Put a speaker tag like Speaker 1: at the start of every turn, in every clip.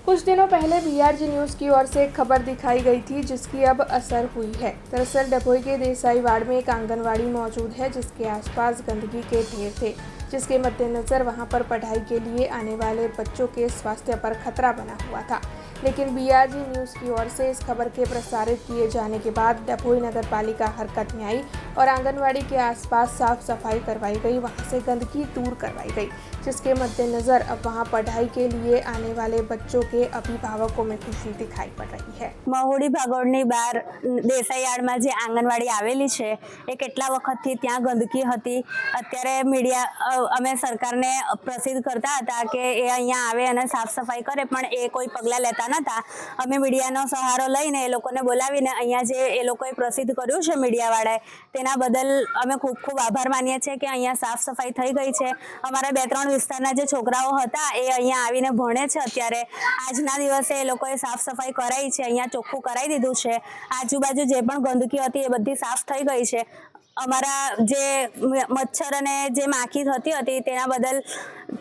Speaker 1: कुछ दिनों पहले बीआरजी न्यूज़ की ओर से एक खबर दिखाई गई थी जिसकी अब असर हुई है। दरअसल डभोई के देसाई वार्ड में एक आंगनवाड़ी मौजूद है जिसके आसपास गंदगी के ढेर थे, जिसके मद्देनज़र वहां पर पढ़ाई के लिए आने वाले बच्चों के स्वास्थ्य पर खतरा बना हुआ था। लेकिन बीआरजी न्यूज़ की ओर से इस खबर के प्रसारित किए जाने के बाद डभोई नगर पालिका हरकत में आई और आंगनवाड़ी के आसपास साफ सफाई करवाई गई, वहां से गंदगी दूर करवाई गई, जिसके मद्देनज़र अब वहां पढ़ाई के लिए आने वाले बच्चों के अभिभावकों में खुशी दिखाई पड़ रही है।
Speaker 2: મહુડી ભાગોળની બહાર દેસાઈયાર્ડમાં જે આંગણવાડી આવેલી છે એ કેટલા વખતથી ત્યાં ગંદકી હતી। અત્યારે મીડિયા અમે સરકારને પ્રસિદ્ધ કરતા હતા કે એ અહીંયા આવે અને સાફ સફાઈ કરે, પણ એ કોઈ પગલાં લેતા નહોતા। અમે મીડિયાનો સહારો લઈને એ લોકોને બોલાવીને અહીંયા જે એ લોકોએ પ્રસિદ્ધ કર્યું છે મીડિયાવાળાએ, તેના બદલ અમે ખૂબ ખૂબ આભાર માનીએ છીએ કે અહીંયા સાફ સફાઈ થઈ ગઈ છે। અમારા 2-3 વિસ્તારના જે છોકરાઓ હતા એ અહીંયા આવીને ભણે છે। અત્યારે આજના દિવસે એ લોકોએ સાફ સફાઈ કરાઈ છે, અહીંયા ચોખ્ખું કરાવી દીધું છે। આજુબાજુ જે પણ ગંદકી હતી એ બધી સાફ થઈ ગઈ છે। અમારા જે મચ્છર અને જે માખી થતી હતી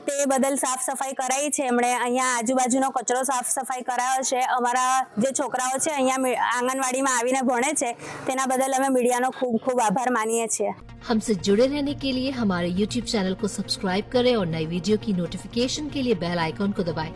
Speaker 2: તે બદલ સાફ સફાઈ કરાઈ છે એમણે। અહીંયા આજુબાજુનો કચરો સાફ સફાઈ કરાયો છે। અમારા જે છોકરાઓ છે અહીંયા આંગણવાડીમાં આવીને ભણે છે તેના બદલ અમે મીડિયાનો ખૂબ ખૂબ આભાર માનીએ છીએ।
Speaker 3: हमसे जुड़े रहने के लिए हमारे YouTube चैनल को सब्सक्राइब करें और नई वीडियो की नोटिफिकेशन के लिए बेल आइकॉन को दबाएं।